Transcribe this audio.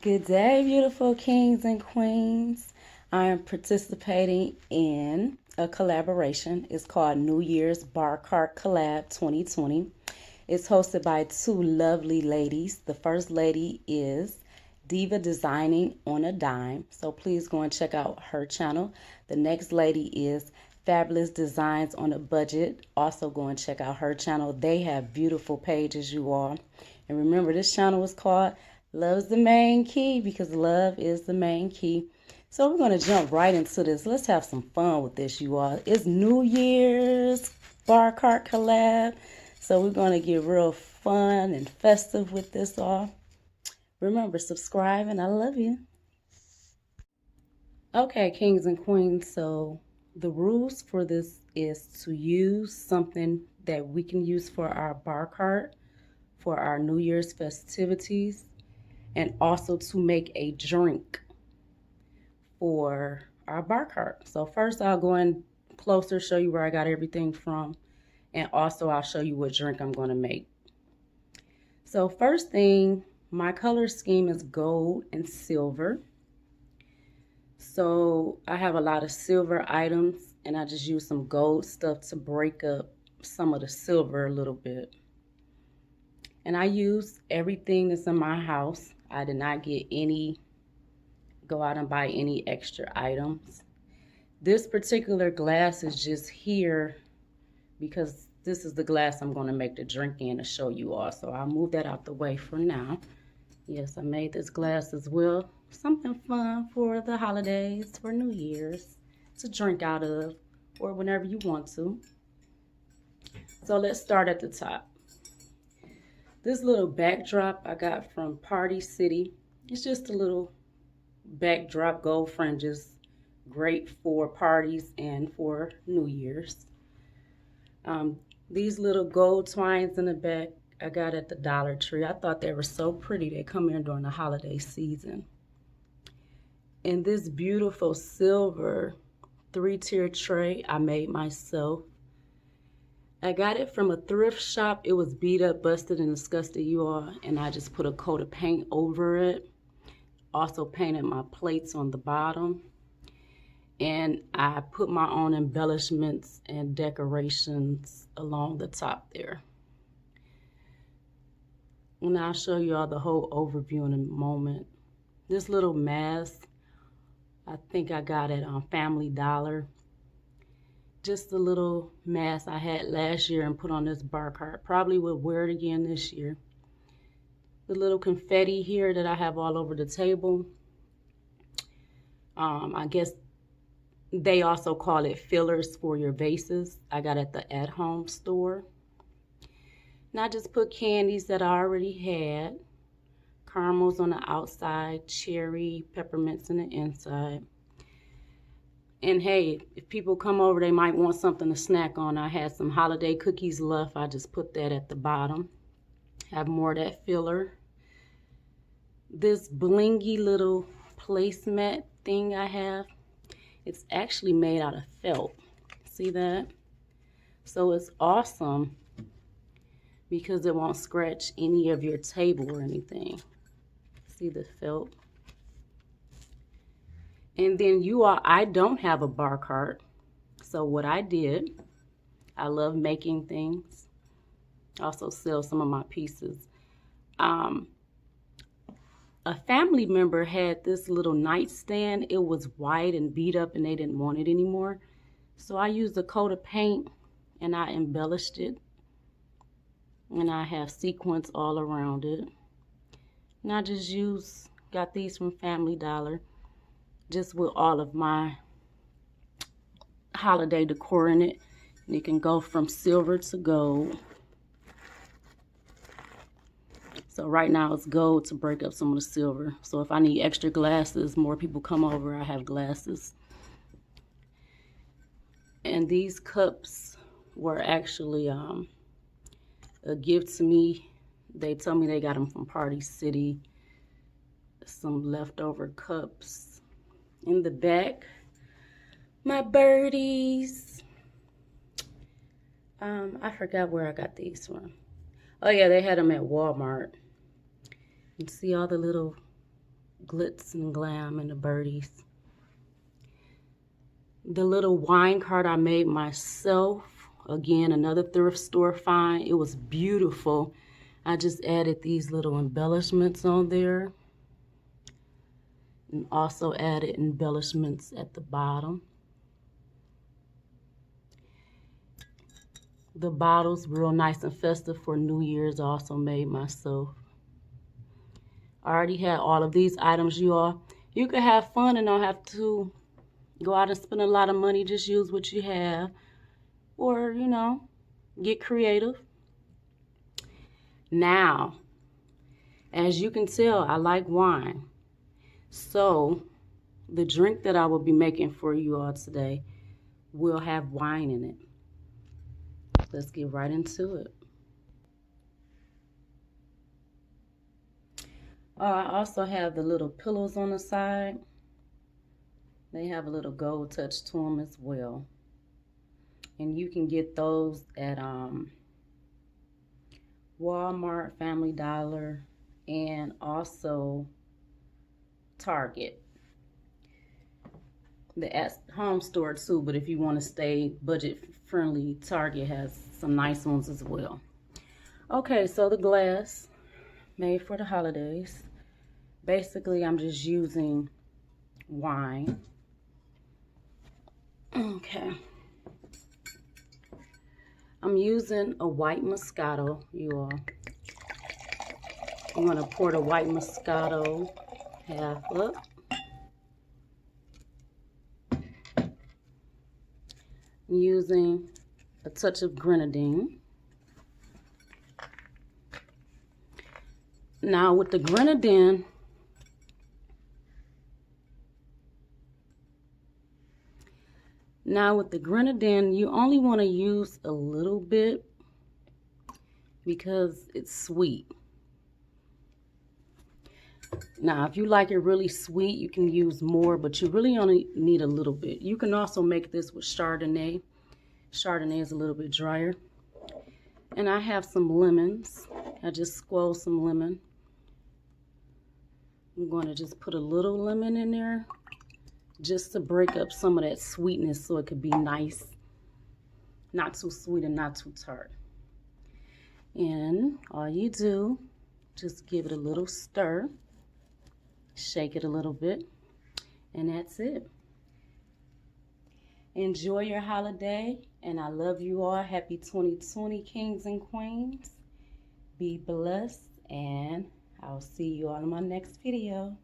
Good day, beautiful kings and queens. I am participating in a collaboration. It's called New Year's Bart Cart Collab 2020. It's hosted by two lovely ladies. The first lady is Diva Designing on a Dime, so please go and check out her channel. The next lady is Fabulous Designs on a Budget. Also go and check out her channel. They have beautiful pages, you all. And remember, this channel is called Love's the Main Key because love is the main key. So we're going to jump right into this. Let's have some fun with this, you all. It's New Year's Bart Cart collab. So we're going to get real fun and festive with this all. Remember, subscribe and I love you. Okay, kings and queens. So the rules for this is to use something that we can use for our Bart Cart for our New Year's festivities, and also to make a drink for our Bart Cart. So first I'll go in closer, show you where I got everything from, and also I'll show you what drink I'm going to make. So first thing, my color scheme is gold and silver. So I have a lot of silver items and I just use some gold stuff to break up some of the silver a little bit. And I use everything that's in my house. I did not go out and buy any extra items. This particular glass is just here because this is the glass I'm going to make the drink in to show you all. So I'll move that out the way for now. Yes, I made this glass as well. Something fun for the holidays, for New Year's, to drink out of, or whenever you want to. So let's start at the top. This little backdrop I got from Party City. It's just a little backdrop, gold fringes, great for parties and for New Year's. These little gold twines in the back I got at the Dollar Tree. I thought they were so pretty. They come in during the holiday season. And this beautiful silver 3-tier tray I made myself. I got it from a thrift shop. It was beat up, busted, and disgusted, you all, and I just put a coat of paint over it. Also painted my plates on the bottom. And I put my own embellishments and decorations along the top there. And I'll show you all the whole overview in a moment. This little mask, I think I got it on Family Dollar. Just a little mask I had last year and put on this Bart Cart. Probably will wear it again this year. The little confetti here that I have all over the table. I guess they also call it fillers for your vases. I got at the at-home store. And I just put candies that I already had. Caramels on the outside, cherry, peppermints on the inside. And hey, if people come over, they might want something to snack on. I had some holiday cookies left. I just put that at the bottom. Have more of that filler. This blingy little placemat thing I have, it's actually made out of felt. See that? So it's awesome because it won't scratch any of your table or anything. See the felt? And then I don't have a Bart Cart. So what I did, I love making things. I also sell some of my pieces. A family member had this little nightstand. It was white and beat up and they didn't want it anymore. So I used a coat of paint and I embellished it. And I have sequins all around it. And I just got these from Family Dollar. Just with all of my holiday decor in it. And it can go from silver to gold. So right now it's gold to break up some of the silver. So if I need extra glasses, more people come over, I have glasses. And these cups were actually a gift to me. They told me they got them from Party City. Some leftover cups. In the back, my birdies. I forgot where I got these from. Oh yeah, they had them at Walmart. You see all the little glitz and glam and the birdies. The little wine cart I made myself. Again, another thrift store find. It was beautiful. I just added these little embellishments on there. And also added embellishments at the bottom. The bottles, real nice and festive for New Year's, also made myself. I already had all of these items, you all. You can have fun and don't have to go out and spend a lot of money. Just use what you have. Or, you know, get creative. Now, as you can tell, I like wine. So, the drink that I will be making for you all today will have wine in it. Let's get right into it. I also have the little pillows on the side. They have a little gold touch to them as well. And you can get those at Walmart, Family Dollar, and also Target. The at-home store too, but if you want to stay budget-friendly, Target has some nice ones as well. Okay, so the glass made for the holidays. Basically, I'm just using wine. Okay. I'm using a white Moscato, you all. I'm going to pour the white Moscato half up. I'm using a touch of grenadine. Now with the grenadine, you only want to use a little bit because it's sweet. Now, if you like it really sweet, you can use more, but you really only need a little bit. You can also make this with Chardonnay. Chardonnay is a little bit drier. And I have some lemons. I just squeezed some lemon. I'm going to just put a little lemon in there just to break up some of that sweetness so it could be nice. Not too sweet and not too tart. And all you do, just give it a little stir. Shake it a little bit. And that's it. Enjoy your holiday. And I love you all. Happy 2020, kings and queens. Be blessed. And I'll see you all in my next video.